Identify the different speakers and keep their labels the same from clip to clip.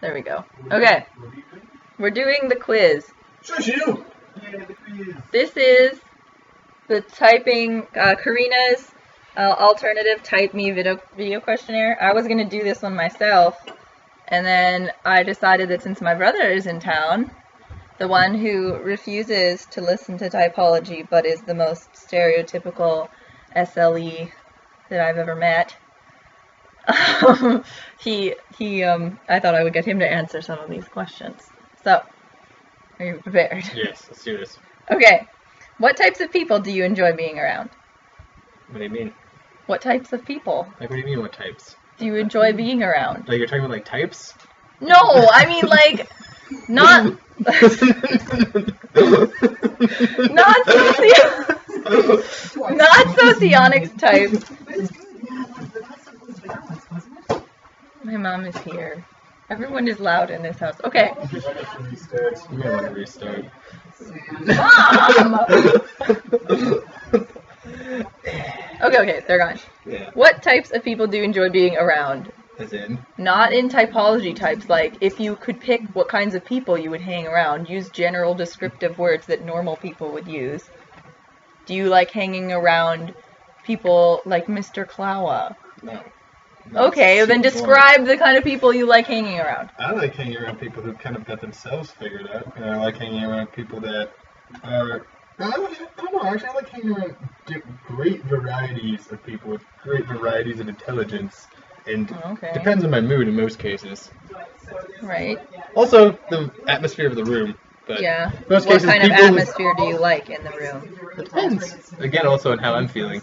Speaker 1: There we go. Okay. We're doing the quiz.
Speaker 2: Shush you! Yeah, the quiz.
Speaker 1: This is the typing, Karina's alternative type me video questionnaire. I was going to do this one myself, and then I decided that since my brother is in town, the one who refuses to listen to typology but is the most stereotypical SLE that I've ever met, I thought I would get him to answer some of these questions. So, are you prepared?
Speaker 2: Yes, let's do this.
Speaker 1: Okay. What types of people do you enjoy being around?
Speaker 2: What do you mean?
Speaker 1: What types of people
Speaker 2: Like, what do you mean, what types?
Speaker 1: do you enjoy being around?
Speaker 2: Like, you're talking about, like, types?
Speaker 1: No, I mean, like, not socionics types. My mom is here. Everyone is loud in this house. Okay.
Speaker 2: You might want to restart.
Speaker 1: Mom! Okay, they're gone.
Speaker 2: Yeah.
Speaker 1: What types of people do you enjoy being around?
Speaker 2: As in?
Speaker 1: Not in typology types, like if you could pick what kinds of people you would hang around, use general descriptive words that normal people would use. Do you like hanging around people like Mr. Klawa?
Speaker 2: No.
Speaker 1: Okay, then describe the kind of people you like hanging around.
Speaker 2: I like hanging around people who kind of got themselves figured out. And I like hanging around people that are... I don't know, actually I like hanging around great varieties of people with great varieties of intelligence. And depends on my mood in most cases.
Speaker 1: Right.
Speaker 2: Also, the atmosphere of the room. But
Speaker 1: yeah.
Speaker 2: Most
Speaker 1: what
Speaker 2: cases,
Speaker 1: kind of atmosphere do you like in the room?
Speaker 2: Depends. Again, also on how I'm feeling.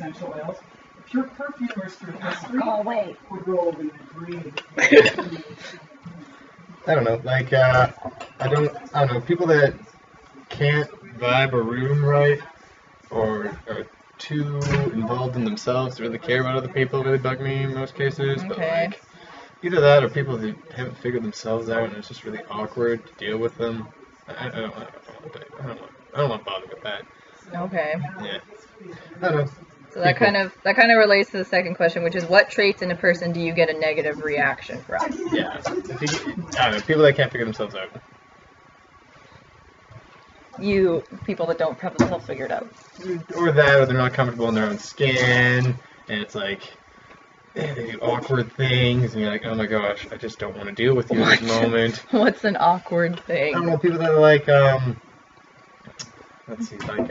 Speaker 1: Oh, wait.
Speaker 2: I don't know. Like, I don't know. People that can't vibe a room right, or are too involved in themselves to really care about other people really bug me in most cases.
Speaker 1: Okay.
Speaker 2: But like, either that or people who haven't figured themselves out and it's just really awkward to deal with them. I don't want to bother with that.
Speaker 1: Okay.
Speaker 2: Yeah. I don't know.
Speaker 1: So that kind of relates to the second question, which is what traits in a person do you get a negative reaction from?
Speaker 2: Yeah. I don't know. People that can't figure themselves out.
Speaker 1: People that don't have themselves figured out.
Speaker 2: Or that, or they're not comfortable in their own skin, and it's like they do awkward things, and you're like, oh my gosh, I just don't want to deal with you at this moment.
Speaker 1: What's an awkward thing?
Speaker 2: I don't know, people that are like, let's see, like,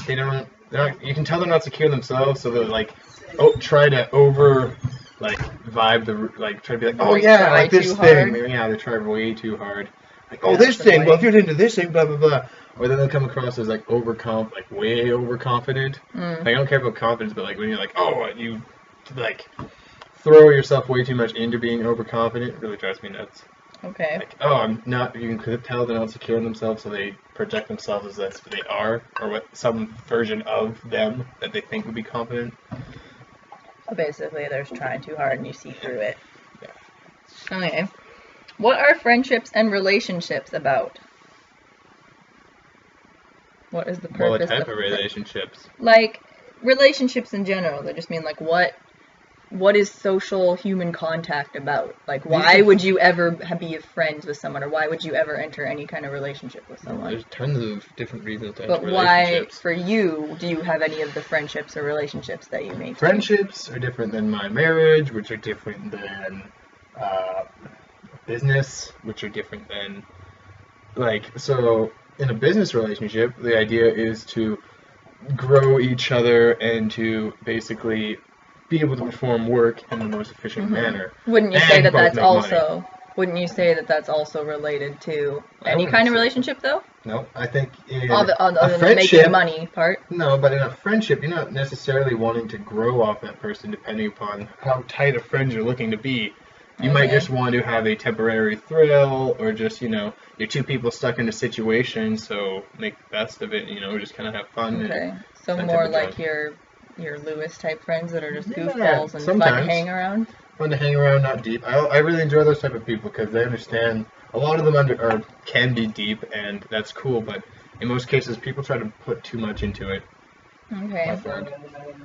Speaker 2: they don't, you can tell they're not secure themselves, so they're like, try to vibe try to be like, oh yeah, like this thing. Yeah, they try way too hard. Like, oh, this thing, well, if you're into this thing, blah, blah, blah. Or then they'll come across as, like, way overconfident. Like, I don't care about confidence, but, like, when you're like, you, like, throw yourself way too much into being overconfident, it really drives me nuts.
Speaker 1: Okay.
Speaker 2: Like, I'm not, you can tell they're not secure in themselves, so they project themselves as that's what they are, or some version of them that they think would be confident.
Speaker 1: So basically, they're just trying too hard and you see through it.
Speaker 2: Yeah.
Speaker 1: Okay. What are friendships and relationships about? What is the purpose?
Speaker 2: Well, what type of relationships?
Speaker 1: Like, relationships in general. They just mean, like, what is social human contact about? Like, why would you ever be friends with someone, or why would you ever enter any kind of relationship with someone?
Speaker 2: There's tons of different reasons to
Speaker 1: enter relationships. But why, for you, do you have any of the friendships or relationships that you maintain? Friendships
Speaker 2: are different than my marriage, which are different than business, which are different than, so in a business relationship, the idea is to grow each other and to basically be able to perform work in the most efficient manner.
Speaker 1: Wouldn't you say that that's also related to any kind of relationship, though?
Speaker 2: No, I think in
Speaker 1: other
Speaker 2: than
Speaker 1: the making money part.
Speaker 2: No, but in a friendship, you're not necessarily wanting to grow off that person depending upon how tight a friend you're looking to be. You might just want to have a temporary thrill, or just, you're two people stuck in a situation, so make the best of it, just kind of have fun.
Speaker 1: Okay, so more like your Lewis type friends that are just goofballs and fun to hang around?
Speaker 2: Fun to hang around, not deep. I really enjoy those type of people because they understand. A lot of them can be deep, and that's cool, but in most cases, people try to put too much into it.
Speaker 1: Okay.
Speaker 2: my friend.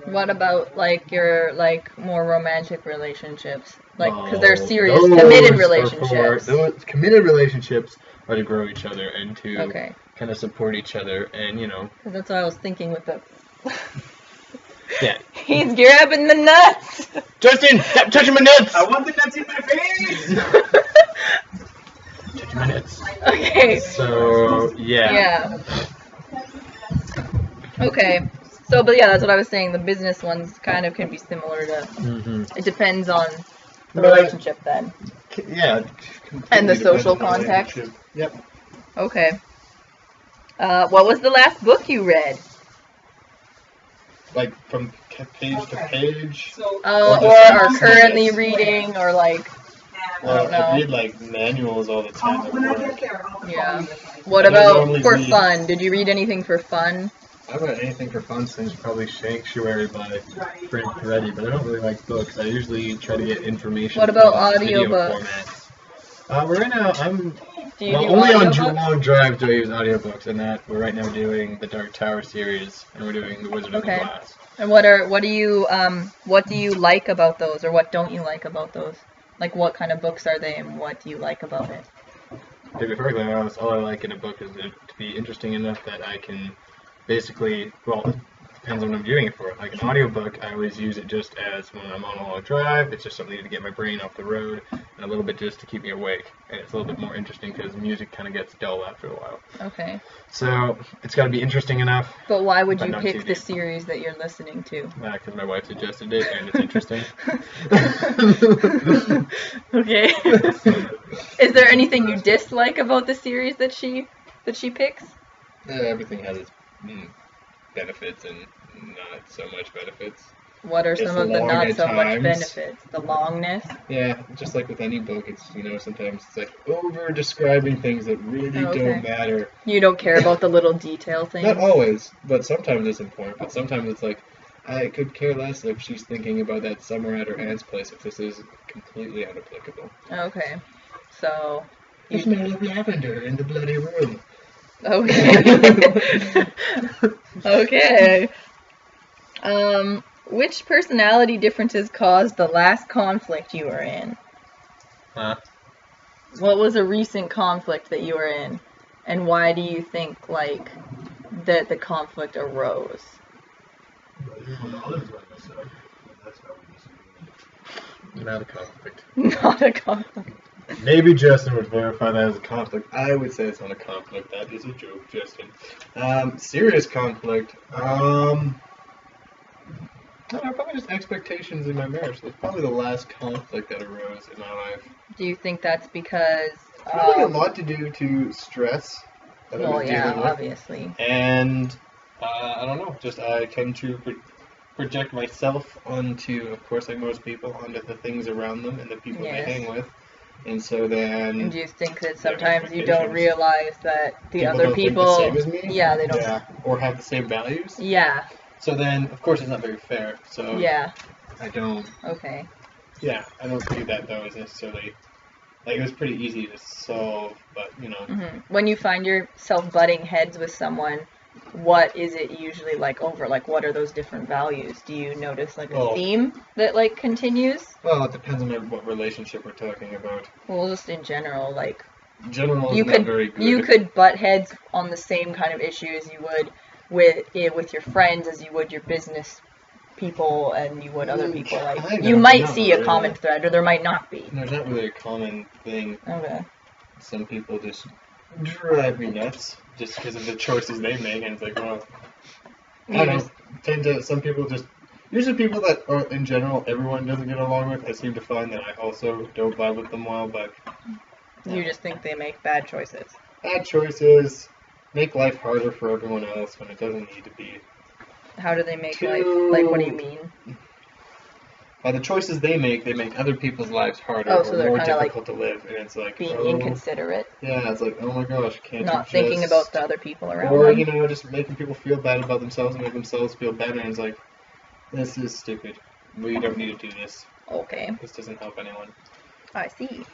Speaker 1: What about like your like more romantic relationships? Like, because they're
Speaker 2: Oh,
Speaker 1: serious,
Speaker 2: those
Speaker 1: committed
Speaker 2: are
Speaker 1: relationships.
Speaker 2: those committed relationships are to grow each other and to
Speaker 1: Okay.
Speaker 2: kind of support each other, and you know.
Speaker 1: 'Cause that's what I was thinking with the.
Speaker 2: Yeah.
Speaker 1: He's grabbing the nuts.
Speaker 2: Justin, stop touching my nuts!
Speaker 3: I want the nuts in my face!
Speaker 2: Touching my nuts.
Speaker 1: Okay.
Speaker 2: So yeah.
Speaker 1: Okay. So, but yeah, that's what I was saying. The business ones kind of can be similar to.
Speaker 2: Mm-hmm.
Speaker 1: It depends on the
Speaker 2: But-
Speaker 1: relationship then.
Speaker 2: Yeah.
Speaker 1: And the
Speaker 2: completely
Speaker 1: social
Speaker 2: depends on the
Speaker 1: context.
Speaker 2: relationship. Yep.
Speaker 1: Okay. What was the last book you read?
Speaker 2: Like from page to page.
Speaker 3: So,
Speaker 1: Or
Speaker 2: just
Speaker 1: are
Speaker 2: some
Speaker 1: currently
Speaker 2: snippets.
Speaker 1: reading, or like,
Speaker 2: Well,
Speaker 1: no.
Speaker 2: I read like manuals all the time at
Speaker 3: when I get
Speaker 2: work.
Speaker 3: there, I'll
Speaker 1: Yeah.
Speaker 3: call you.
Speaker 1: What
Speaker 2: I don't
Speaker 1: about
Speaker 2: normally
Speaker 1: for
Speaker 2: read.
Speaker 1: fun? Did you read anything for fun?
Speaker 2: I've read anything for fun since probably Sanctuary by Frank Peretti, but I don't really like books. I usually try to get information.
Speaker 1: What about
Speaker 2: from video
Speaker 1: audiobooks?
Speaker 2: formats. Right now, I'm
Speaker 1: Do you
Speaker 2: well,
Speaker 1: do
Speaker 2: only on
Speaker 1: audiobooks?
Speaker 2: long drives do I use audiobooks, and that we're right now doing the Dark Tower series, and we're doing the Wizard of the
Speaker 1: Okay.
Speaker 2: Glass.
Speaker 1: And what do you like about those, or what don't you like about those? Like, what kind of books are they, and what do you like about it?
Speaker 2: To be perfectly honest, all I like in a book is it to be interesting enough that I can basically, well, it depends on what I'm doing it for. Like an audiobook, I always use it just as when I'm on a long drive. It's just something to get my brain off the road, and a little bit just to keep me awake. And it's a little bit more interesting because music kind of gets dull after a while.
Speaker 1: Okay.
Speaker 2: So it's got to be interesting enough.
Speaker 1: But why would
Speaker 2: But
Speaker 1: you
Speaker 2: not too
Speaker 1: pick the
Speaker 2: deep.
Speaker 1: series that you're listening to?
Speaker 2: Because my wife suggested it, and it's interesting.
Speaker 1: Okay. Is there anything you dislike about the series that she picks?
Speaker 2: Everything has its benefits and not so much benefits.
Speaker 1: What are
Speaker 2: It's
Speaker 1: some of the
Speaker 2: long
Speaker 1: not
Speaker 2: at
Speaker 1: so much
Speaker 2: times.
Speaker 1: benefits? The longness?
Speaker 2: Yeah, just like with any book, it's, sometimes it's like over describing things that really
Speaker 1: Okay.
Speaker 2: don't matter.
Speaker 1: You don't care about the little detail things?
Speaker 2: Not always, but sometimes it's important. But sometimes it's like, I could care less if she's thinking about that summer at her aunt's place if this is completely unapplicable.
Speaker 1: Okay. So.
Speaker 2: The smell of lavender in the bloody room.
Speaker 1: Okay. Okay. Which personality differences caused the last conflict you were in?
Speaker 2: Huh?
Speaker 1: What was a recent conflict that you were in? And why do you think, like, that the conflict arose?
Speaker 2: Not a conflict.
Speaker 1: Not a conflict.
Speaker 2: Maybe Justin would verify that as a conflict. I would say it's not a conflict. That is a joke, Justin. Serious conflict. I don't know, probably just expectations in my marriage. That's probably the last conflict that arose in my life.
Speaker 1: Do you think that's because...
Speaker 2: Probably a lot to do to stress that I
Speaker 1: well,
Speaker 2: was
Speaker 1: yeah,
Speaker 2: dealing with.
Speaker 1: obviously.
Speaker 2: And, I don't know, just I tend to project myself onto, of course, like most people, onto the things around them and the people
Speaker 1: Yes.
Speaker 2: they hang with. And so then...
Speaker 1: And do you think that
Speaker 2: Their
Speaker 1: sometimes you don't
Speaker 2: expectations.
Speaker 1: realize that the
Speaker 2: people
Speaker 1: other
Speaker 2: don't
Speaker 1: people...
Speaker 2: think the same as me?
Speaker 1: Yeah, they don't...
Speaker 2: Yeah, or have the same values.
Speaker 1: Yeah,
Speaker 2: So then, of course, it's not very fair. So
Speaker 1: yeah,
Speaker 2: I don't...
Speaker 1: okay.
Speaker 2: Yeah, I don't see that, though, as necessarily... Like, it was pretty easy to solve, but,
Speaker 1: When you find yourself butting heads with someone, what is it usually like over? Like, what are those different values? Do you notice, like, a theme that, like, continues?
Speaker 2: Well, it depends on what relationship we're talking about.
Speaker 1: Well, just in general, like...
Speaker 2: In general,
Speaker 1: You
Speaker 2: it's not very good.
Speaker 1: you could butt heads on the same kind of issue as you would with your friends, as you would your business people, and you would other people. Like,
Speaker 2: Kind
Speaker 1: you
Speaker 2: of,
Speaker 1: might
Speaker 2: not
Speaker 1: see a
Speaker 2: really.
Speaker 1: common thread, or there might not be.
Speaker 2: There's not really a common thing.
Speaker 1: Okay.
Speaker 2: Some people just drive me nuts just because of the choices they make, and it's like, well, I don't know. Some people just... Usually people that, are, in general, everyone doesn't get along with, I seem to find that I also don't vibe with them well, but...
Speaker 1: You just think they make bad choices.
Speaker 2: Bad choices make life harder for everyone else when it doesn't need to be.
Speaker 1: How do they make life? Like, what do you mean?
Speaker 2: By the choices they make other people's lives harder
Speaker 1: Oh, so
Speaker 2: or
Speaker 1: they're
Speaker 2: more
Speaker 1: kinda, like,
Speaker 2: difficult to live, and it's like,
Speaker 1: Being
Speaker 2: oh,
Speaker 1: inconsiderate,
Speaker 2: yeah, it's like, oh my gosh, can't
Speaker 1: not
Speaker 2: you
Speaker 1: thinking
Speaker 2: just...
Speaker 1: about the other people around
Speaker 2: Or,
Speaker 1: them.
Speaker 2: just making people feel bad about themselves and make themselves feel better, and it's like, this is stupid. We don't need to do this.
Speaker 1: Okay,
Speaker 2: This doesn't help anyone.
Speaker 1: I see.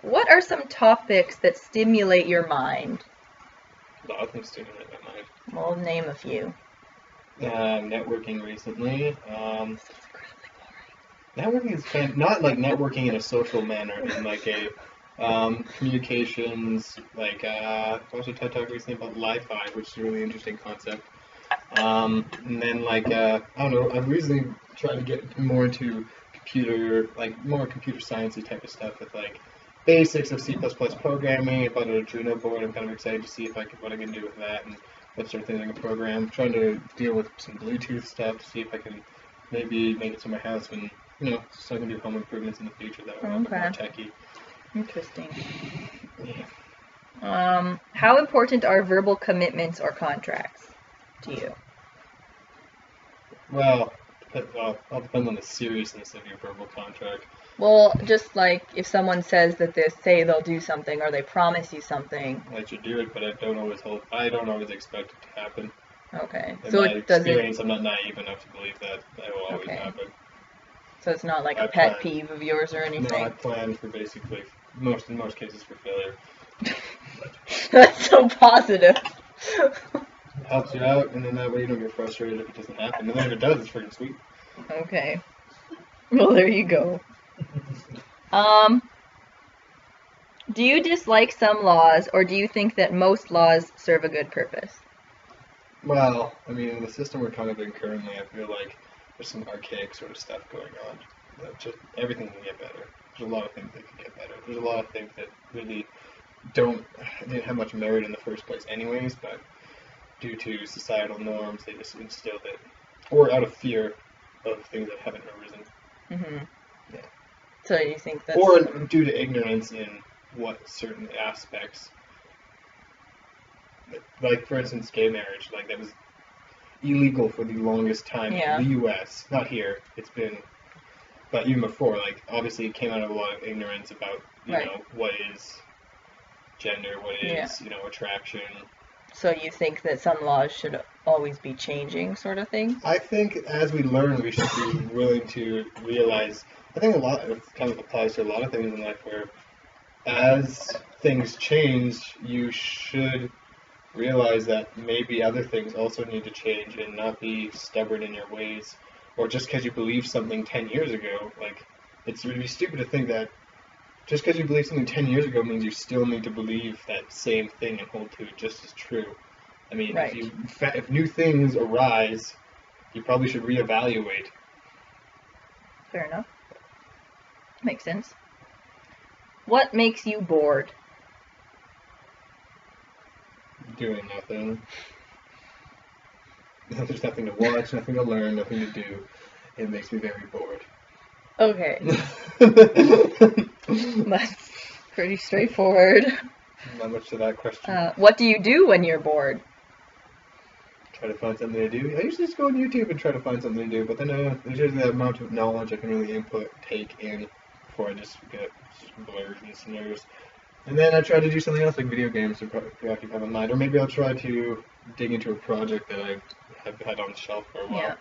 Speaker 1: What are some topics that stimulate your mind?
Speaker 2: A lot of things stimulate my mind.
Speaker 1: Well, name a few.
Speaker 2: networking recently. Networking is not like networking in a social manner, in like a communications, like I watched a TED Talk recently about Li-Fi, which is a really interesting concept. And then like I don't know, I've recently tried to get more into more computer sciencey type of stuff with like basics of C++ programming. About an Arduino board, I'm kind of excited to see what I can do with that and what sort of things I can program. I'm trying to deal with some Bluetooth stuff to see if I can maybe make it to my house and so I can do home improvements in the future that are a bit more techy.
Speaker 1: Interesting.
Speaker 2: Yeah.
Speaker 1: How important are verbal commitments or contracts to you?
Speaker 2: Well, it all depends on the seriousness of your verbal contract.
Speaker 1: Well, just like if someone says that they say they'll do something or they promise you something.
Speaker 2: I should do it, but I don't always expect it to happen.
Speaker 1: Okay.
Speaker 2: In my experience, I'm not naive enough to believe that will always happen.
Speaker 1: So it's not like a pet peeve of yours or anything?
Speaker 2: No, I plan for basically, in most cases, for failure.
Speaker 1: That's so positive.
Speaker 2: It helps you out, and then that way you don't get frustrated if it doesn't happen. And then if it does, it's freaking sweet.
Speaker 1: Okay. Well, there you go. Do you dislike some laws, or do you think that most laws serve a good purpose?
Speaker 2: Well, I mean, in the system we're kind of in currently, I feel like there's some archaic sort of stuff going on. Just everything can get better. There's a lot of things that can get better. There's a lot of things that really didn't have much merit in the first place anyways, but due to societal norms, they just instilled it. Or out of fear of things that haven't arisen.
Speaker 1: Mm-hmm.
Speaker 2: Yeah.
Speaker 1: So you think that's...
Speaker 2: Or due to ignorance in what certain aspects, like for instance gay marriage, like that was illegal for the longest time in the US. Not here, it's been, but even before, like obviously it came out of a lot of ignorance about, you know, what is gender, what is, attraction. So you think that some laws should always be changing, sort of thing? I think as we learn, we should be willing to realize, I think it kind of applies to a lot of things in life where as things change, you should realize that maybe other things also need to change and not be stubborn in your ways. Or just because you believe something 10 years ago, like, it's really stupid to think that just because you believe something 10 years ago means you still need to believe that same thing and hold to it just as true. I mean, if new things arise, you probably should reevaluate. Fair enough. Makes sense. What makes you bored? Doing nothing. There's nothing to watch, nothing to learn, nothing to do. It makes me very bored. Okay. That's pretty straightforward. Not much to that question. What do you do when you're bored? Try to find something to do. I usually just go on YouTube and try to find something to do, but then there's usually that amount of knowledge I can really take in before I just get blurs and snares. And then I try to do something else like video games to preoccupy my mind, or maybe I'll try to dig into a project that I have had on the shelf for a while. Yeah.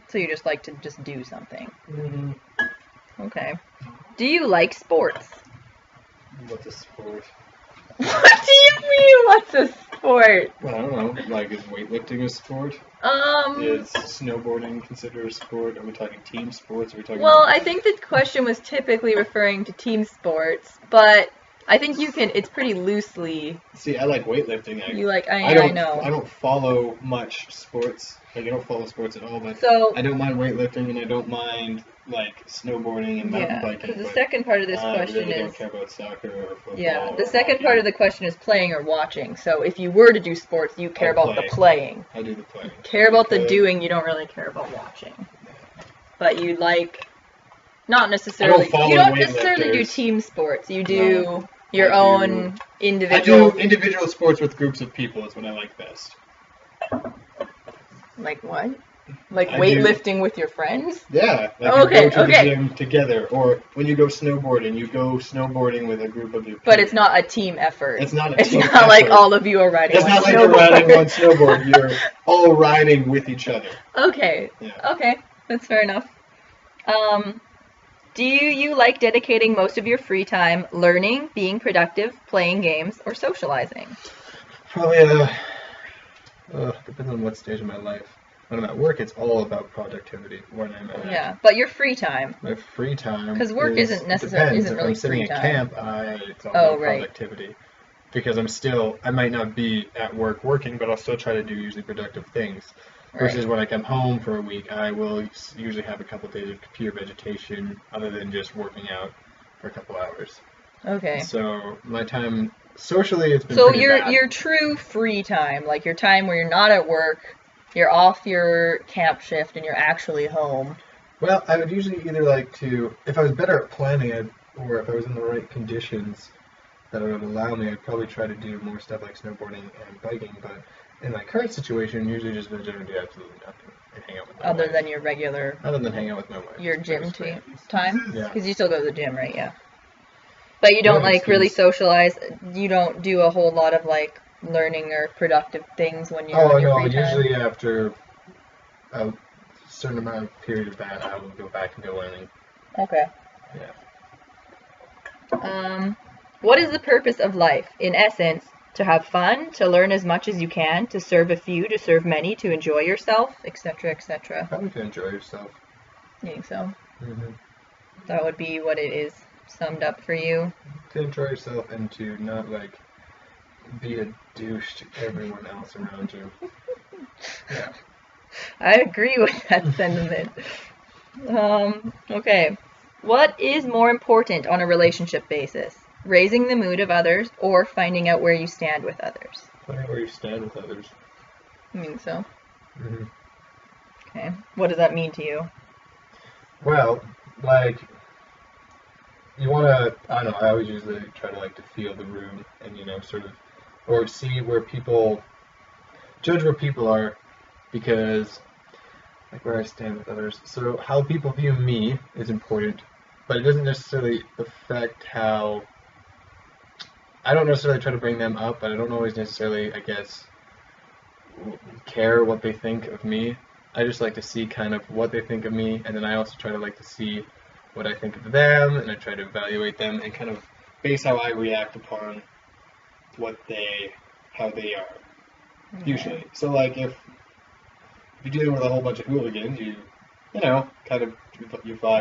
Speaker 2: So you just like to just do something. Mm-hmm. Okay. Do you like sports? What's a sport? What do you mean, what's a sport? I don't know. Like, is weightlifting a sport? Is snowboarding considered a sport? Are we talking team sports? Are we talking? Well, I think the question was typically referring to team sports, but I think it's pretty loosely. See, I like weightlifting. I know. I don't follow much sports. Like, I don't follow sports at all, but I don't mind weightlifting and I don't mind, like, snowboarding and mountain biking. The second part of this question I don't care about soccer or football. Yeah, the second part of the question is playing or watching. So if you were to do sports, you care about the playing. I do the playing. Care about the doing, you don't really care about watching. But you like, not necessarily, you don't necessarily do team sports. You do your own individual. I do individual sports with groups of people is what I like best. Like what? Like weightlifting with your friends? Yeah. Like you go to the gym together. Or when you go snowboarding with a group of people. But it's not a team effort. It's not a team effort. It's not like all of you are riding on snowboard. It's not like you're riding on snowboard. You're all riding with each other. Okay. Yeah. Okay. That's fair enough. Do you like dedicating most of your free time learning, being productive, playing games, or socializing? Probably Depends on what stage of my life. When I'm at work, it's all about productivity. When I'm at
Speaker 1: Yeah, but your free time.
Speaker 2: my free time,
Speaker 1: Because work isn't necessarily
Speaker 2: depends. If
Speaker 1: really
Speaker 2: I'm sitting
Speaker 1: free
Speaker 2: at
Speaker 1: time.
Speaker 2: camp, it's all
Speaker 1: Oh,
Speaker 2: about
Speaker 1: right.
Speaker 2: productivity. Because I might not be at work working, but I'll still try to do usually productive things. Versus when I come home for a week, I will usually have a couple days of pure vegetation, other than just working out for a couple hours.
Speaker 1: Okay.
Speaker 2: So my time socially, it's been
Speaker 1: So
Speaker 2: pretty bad.
Speaker 1: your true free time, like your time where you're not at work, you're off your camp shift, and you're actually home.
Speaker 2: Well, I would usually either like to, if I was better at planning it, or if I was in the right conditions that would allow me, I'd probably try to do more stuff like snowboarding and biking. But in my current situation, usually just veg out and do absolutely nothing and hang out with my wife.
Speaker 1: Other than your regular,
Speaker 2: Other than hang out with my wife.
Speaker 1: your gym time?
Speaker 2: Yeah.
Speaker 1: Because you still go to the gym, right? Yeah. But you don't
Speaker 2: Good
Speaker 1: like really
Speaker 2: excuse.
Speaker 1: socialize. You don't do a whole lot of like learning or productive things when you're on your free time.
Speaker 2: Usually after a certain amount of period of that, I will go back into learning.
Speaker 1: Okay.
Speaker 2: Yeah.
Speaker 1: What is the purpose of life? In essence, to have fun, to learn as much as you can, to serve a few, to serve many, to enjoy yourself, etc., etc.
Speaker 2: Probably to enjoy yourself.
Speaker 1: You think so?
Speaker 2: Mm-hmm.
Speaker 1: That would be what it is summed up for you.
Speaker 2: To enjoy yourself and to not be a douche to everyone else around you. Yeah.
Speaker 1: I agree with that sentiment. Okay. What is more important on a relationship basis? Raising the mood of others or finding out where you stand with others?
Speaker 2: Finding out where you stand with others.
Speaker 1: I think so.
Speaker 2: Mm-hmm.
Speaker 1: Okay. What does that mean to you?
Speaker 2: Well, you want to, I don't know, I always usually try to feel the room and, sort of, or see judge where people are, because where I stand with others. So how people view me is important, but it doesn't necessarily affect how, I don't necessarily try to bring them up, but I don't always necessarily, I guess, care what they think of me. I just like to see kind of what they think of me, and then I also try to see what I think of them, and I try to evaluate them and kind of base how I react upon how they are, usually. So if you're dealing with a whole bunch of hooligans, you vibe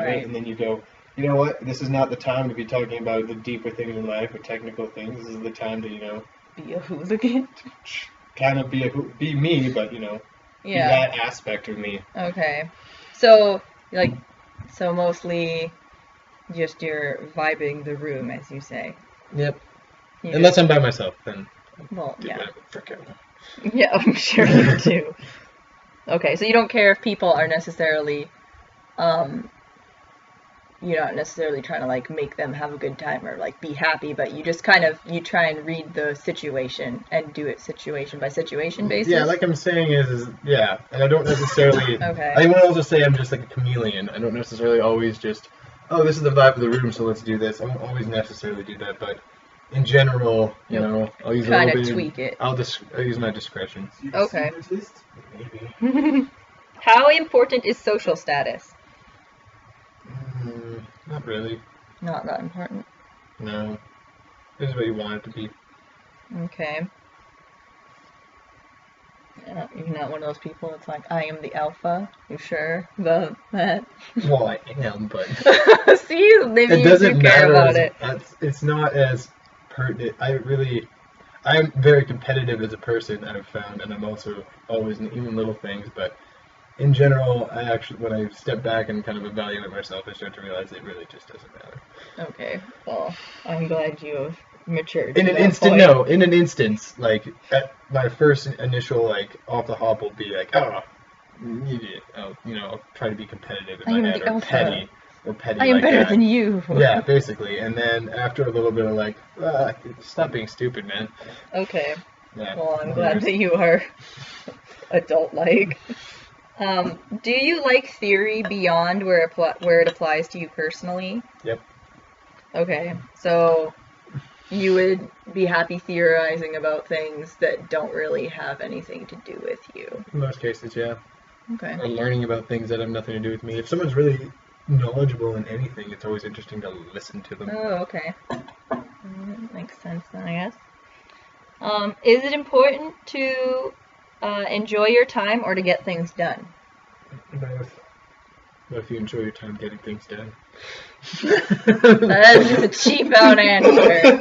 Speaker 2: it, and then you go, you know what, this is not the time to be talking about the deeper things in life or technical things. This is the time to,
Speaker 1: be a hooligan?
Speaker 2: Kind of be me, but, be that aspect of me.
Speaker 1: Okay. So, mostly just you're vibing the room, as you say.
Speaker 2: Yep. Unless I'm by myself, then
Speaker 1: Yeah, I'm sure you do. Okay, so you don't care if people are necessarily, you're not necessarily trying to make them have a good time or be happy, but you just you try and read the situation and do it situation by situation basis.
Speaker 2: Yeah, like I'm saying is and I don't necessarily.
Speaker 1: Okay.
Speaker 2: I want to also say I'm just like a chameleon. I don't necessarily always just, oh, this is the vibe of the room, so let's do this. I won't always necessarily do that, but in general, I'll use a little bit.
Speaker 1: Tweak it.
Speaker 2: I'll use my discretion.
Speaker 1: Okay.
Speaker 2: Maybe.
Speaker 1: How important is social status?
Speaker 2: Not really.
Speaker 1: Not that important.
Speaker 2: No. This is what you want it to be.
Speaker 1: Okay. You're not one of those people that's I am the alpha. You sure about that?
Speaker 2: Well, I am, but
Speaker 1: see, maybe
Speaker 2: it doesn't
Speaker 1: care about it.
Speaker 2: It's not as pertinent. I'm very competitive as a person, I've found, and I'm also always in even little things, but in general, when I step back and kind of evaluate myself, I start to realize it really just doesn't matter.
Speaker 1: Okay, well, I'm glad you have matured.
Speaker 2: In an instance, at my first initial, off the hop will be I'll try to be competitive in my head, or petty. I
Speaker 1: am better than you.
Speaker 2: Yeah, basically. And then after a little bit of stop being stupid, man.
Speaker 1: Okay.
Speaker 2: Yeah.
Speaker 1: Well, I'm glad that you are adult-like. Do you like theory beyond where it applies to you personally?
Speaker 2: Yep.
Speaker 1: Okay, so you would be happy theorizing about things that don't really have anything to do with you.
Speaker 2: In most cases, yeah.
Speaker 1: Okay.
Speaker 2: Or learning about things that have nothing to do with me. If someone's really knowledgeable in anything, it's always interesting to listen to them.
Speaker 1: Oh, okay. Makes sense then, I guess. Is it important to Enjoy your time or to get things done?
Speaker 2: Both. What if you enjoy your time getting things done?
Speaker 1: That is a cheap out answer.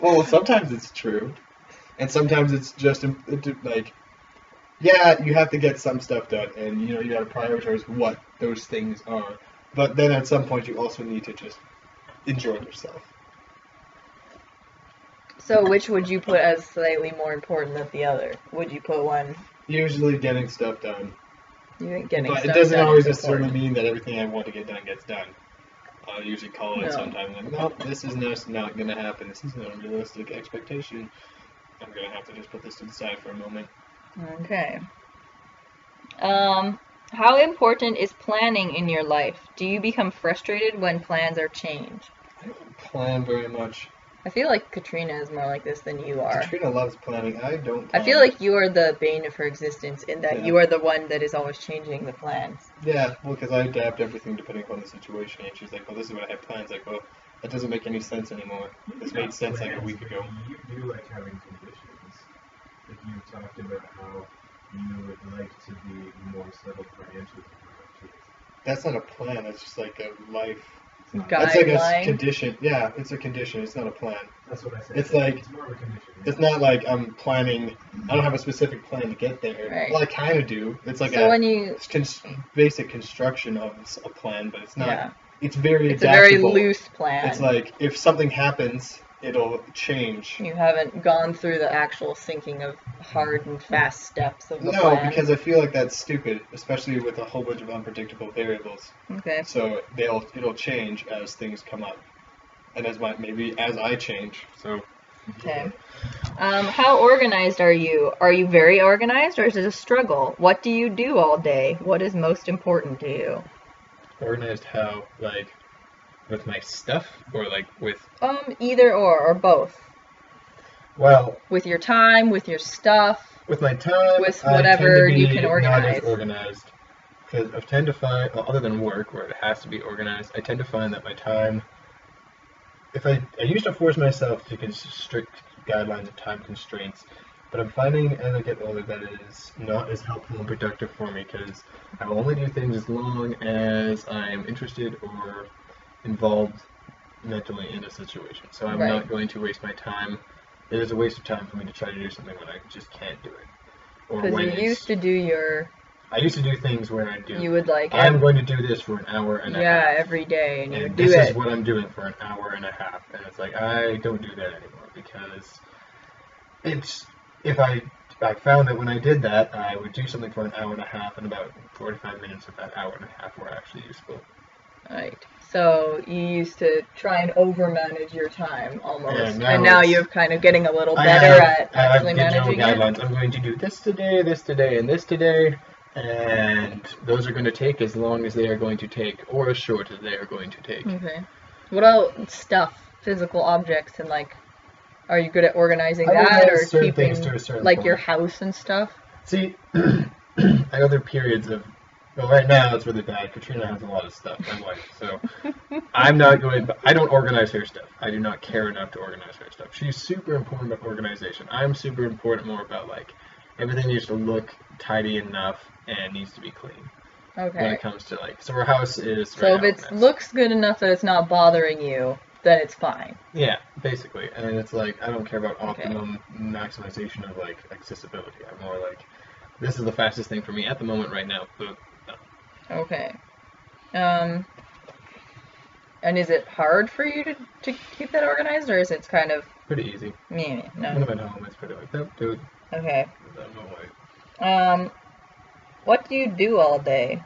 Speaker 2: Well, sometimes it's true, and sometimes it's just like, yeah, you have to get some stuff done, and you got to prioritize what those things are. But then at some point, you also need to just enjoy yourself.
Speaker 1: So which would you put as slightly more important than the other? Would you put one?
Speaker 2: Usually getting stuff done.
Speaker 1: You think getting
Speaker 2: But
Speaker 1: stuff
Speaker 2: it doesn't
Speaker 1: done
Speaker 2: always
Speaker 1: is
Speaker 2: necessarily
Speaker 1: important.
Speaker 2: mean that everything I want to get done gets done. I'll usually call it
Speaker 1: No.
Speaker 2: sometimes like, no, this is not going to happen. This isn't a realistic expectation. I'm going to have to just put this to the side for a moment.
Speaker 1: Okay. How important is planning in your life? Do you become frustrated when plans are changed?
Speaker 2: I don't plan very much.
Speaker 1: I feel like Katrina is more like this than you are.
Speaker 2: Katrina loves planning. I don't plan.
Speaker 1: I feel like you are the bane of her existence in that
Speaker 2: Yeah.
Speaker 1: you are the one that is always changing the plans.
Speaker 2: Yeah, well, because I adapt everything depending upon the situation. And she's like, well, this is what I had plans. Like, well, that doesn't make any sense anymore. This made sense like a week ago.
Speaker 3: You do like having conditions. Like you talked about how you would like to be more settled financially.
Speaker 2: That's not a plan. That's just like a life.
Speaker 1: Guideline.
Speaker 2: That's like a condition. Yeah, it's a condition. It's not a plan.
Speaker 3: That's what I said.
Speaker 2: It's like
Speaker 3: it's more of a condition.
Speaker 2: it's not like I'm planning. I don't have a specific plan to get there.
Speaker 1: Right.
Speaker 2: Well, I kind of do. It's like
Speaker 1: So when you,
Speaker 2: it's basic construction of a plan, but it's not.
Speaker 1: yeah,
Speaker 2: It's very
Speaker 1: it's a very
Speaker 2: adaptable.
Speaker 1: loose plan.
Speaker 2: It's like if something happens, it'll change.
Speaker 1: You haven't gone through the actual sinking of hard and fast steps of the
Speaker 2: No,
Speaker 1: plan.
Speaker 2: because I feel like that's stupid, especially with a whole bunch of unpredictable variables.
Speaker 1: Okay.
Speaker 2: So it'll change as things come up, and as I change. So.
Speaker 1: Okay. How organized are you? Are you very organized, or is it a struggle? What do you do all day? What is most important to you?
Speaker 2: Organized how? Like with my stuff, or like with?
Speaker 1: Either or both.
Speaker 2: Well,
Speaker 1: With your time, with your stuff.
Speaker 2: with my time,
Speaker 1: With
Speaker 2: I
Speaker 1: whatever
Speaker 2: tend to
Speaker 1: you
Speaker 2: be
Speaker 1: can
Speaker 2: not
Speaker 1: organize.
Speaker 2: as organized. Because I tend to find, well, other than work, where it has to be organized, I tend to find that my time, if I used to force myself to strict guidelines of time constraints, but I'm finding as I get older that it is not as helpful and productive for me, because I will only do things as long as I'm interested or involved mentally in a situation. So I'm
Speaker 1: Right.
Speaker 2: not going to waste my time. It is a waste of time for me to try to do something when I just can't do it. Or
Speaker 1: Because
Speaker 2: when
Speaker 1: you used to do your,
Speaker 2: I used to do things where I do.
Speaker 1: you would like,
Speaker 2: I'm going to do this for an hour and a half.
Speaker 1: every day, and you would
Speaker 2: And
Speaker 1: do
Speaker 2: this
Speaker 1: it.
Speaker 2: is what I'm doing for an hour and a half. And it's like, I don't do that anymore, because if I found that when I did that, I would do something for an hour and a half, and about 45 minutes of that hour and a half were actually useful.
Speaker 1: Right. So you used to try and overmanage your time almost,
Speaker 2: Yeah,
Speaker 1: and now
Speaker 2: it's-
Speaker 1: you're kind of getting a little better at actually
Speaker 2: I've given
Speaker 1: managing it.
Speaker 2: guidelines. I'm going to do this today, and this today, and those are going to take as long as they are going to take, or as short as they are going to take.
Speaker 1: Okay. What about stuff, physical objects, and like, are you good at organizing
Speaker 2: I
Speaker 1: that,
Speaker 2: organize
Speaker 1: or
Speaker 2: certain
Speaker 1: keeping
Speaker 2: things to a certain
Speaker 1: like
Speaker 2: point.
Speaker 1: your house and stuff?
Speaker 2: See, I go through periods of. Well, right now it's really bad. Katrina has a lot of stuff, my wife, so I'm not going. I don't organize her stuff. I do not care enough to organize her stuff. She's super important about organization. I'm super important more about like everything needs to look tidy enough and needs to be clean. When
Speaker 1: Okay.
Speaker 2: it comes to like, so her house is.
Speaker 1: So
Speaker 2: right
Speaker 1: if
Speaker 2: now a
Speaker 1: it
Speaker 2: mess.
Speaker 1: looks good enough that it's not bothering you, then it's fine.
Speaker 2: Yeah, basically, and it's like I don't care about
Speaker 1: Okay.
Speaker 2: optimum maximization of like accessibility. I'm more like, this is the fastest thing for me at the moment right now. But
Speaker 1: Okay. And is it hard for you to keep that organized, or is it kind of
Speaker 2: pretty easy.
Speaker 1: me?
Speaker 2: When
Speaker 1: No.
Speaker 2: I'm at home, it's pretty like, nope, do it.
Speaker 1: Okay.
Speaker 2: No way.
Speaker 1: What do you do all day?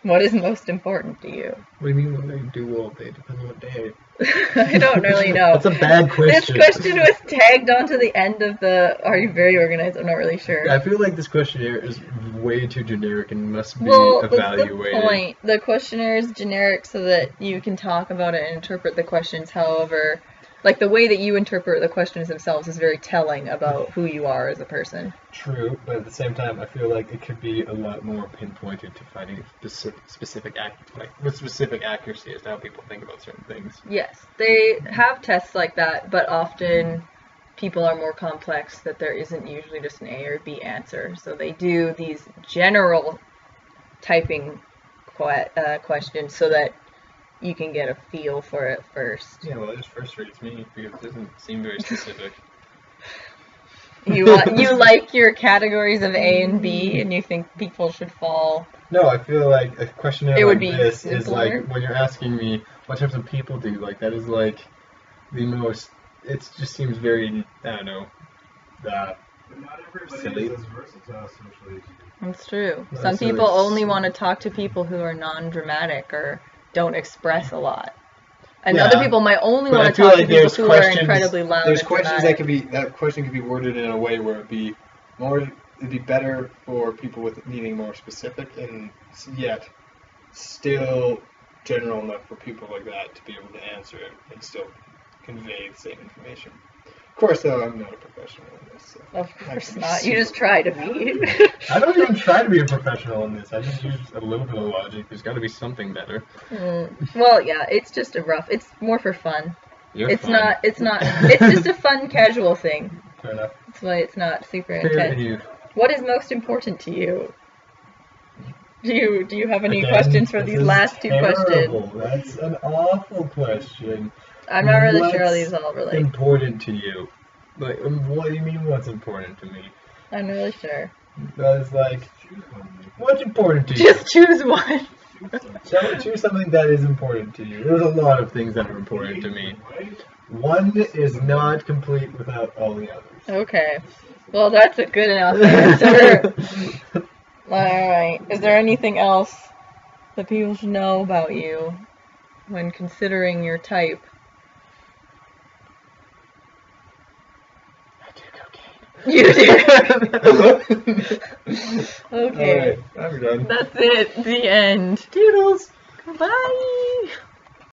Speaker 1: What is most important to you?
Speaker 2: What do you mean what I do all day? Depends on what day.
Speaker 1: I don't really know.
Speaker 2: That's a bad question.
Speaker 1: This question was tagged onto the end of the, are you very organized? I'm not really sure.
Speaker 2: I feel like this questionnaire is way too generic and must be
Speaker 1: Well, that's
Speaker 2: evaluated.
Speaker 1: the point. The questionnaire is generic so that you can talk about it and interpret the questions. However, like the way that you interpret the questions themselves is very telling about who you are as a person.
Speaker 2: True, but at the same time, I feel like it could be a lot more pinpointed to finding specific accuracy as to how people think about certain things.
Speaker 1: Yes, they have tests like that, but often people are more complex, that there isn't usually just an A or B answer. So they do these general typing questions so that you can get a feel for it first.
Speaker 2: Yeah, well, it just frustrates me because it doesn't seem very specific.
Speaker 1: You like your categories of A and B, and you think people should fall.
Speaker 2: No, I feel like a questionnaire
Speaker 1: It would
Speaker 2: like
Speaker 1: be
Speaker 2: this
Speaker 1: simpler.
Speaker 2: is like when you're asking me what types of people do, like that is like the most. It just seems very, I don't know,
Speaker 3: But not everybody
Speaker 2: silly.
Speaker 3: is as versatile socially as you.
Speaker 1: That's true.
Speaker 2: Well,
Speaker 1: Some
Speaker 2: that's
Speaker 1: people
Speaker 2: really
Speaker 1: only want to talk to people who are non-dramatic or don't express a lot. And
Speaker 2: Yeah,
Speaker 1: other people might only
Speaker 2: but I
Speaker 1: want to
Speaker 2: feel
Speaker 1: talk
Speaker 2: like
Speaker 1: to people
Speaker 2: there's
Speaker 1: who are
Speaker 2: questions-
Speaker 1: incredibly loud
Speaker 2: There's
Speaker 1: and
Speaker 2: questions
Speaker 1: dramatic.
Speaker 2: that question could be worded in a way where it'd be better for people with needing more specific and yet still general enough for people like that to be able to answer it and still convey the same information. Of course, though, I'm not a professional in this. So
Speaker 1: Of
Speaker 2: I
Speaker 1: course
Speaker 2: can be
Speaker 1: not. You
Speaker 2: super-
Speaker 1: just try to be.
Speaker 2: I don't even try to be a professional in this. I just use a little bit of logic. There's got to be something better.
Speaker 1: Well, yeah, it's just a rough. It's more for fun. It's
Speaker 2: fun.
Speaker 1: not. It's just a fun, casual thing.
Speaker 2: Fair enough.
Speaker 1: That's why it's not super
Speaker 2: Fair
Speaker 1: intense.
Speaker 2: enough.
Speaker 1: What is most important to you? Do you have any
Speaker 2: Again,
Speaker 1: questions for
Speaker 2: this
Speaker 1: these
Speaker 2: is
Speaker 1: last two questions?
Speaker 2: terrible. That's an awful question.
Speaker 1: I'm not really sure how
Speaker 2: What's
Speaker 1: these all relate.
Speaker 2: important to you? Like, what do you mean? What's important to me?
Speaker 1: I'm not really sure.
Speaker 2: That's like, what's important to you?
Speaker 1: Just choose one.
Speaker 2: Choose something that is important to you. There's a lot of things that are important to me. One is not complete without all the others.
Speaker 1: Okay. Well, that's a good enough answer. Alright. Is there anything else that people should know about you when considering your type? You do. Okay.
Speaker 2: Alright, I'm done.
Speaker 1: That's it. The end.
Speaker 2: Toodles!
Speaker 1: Goodbye.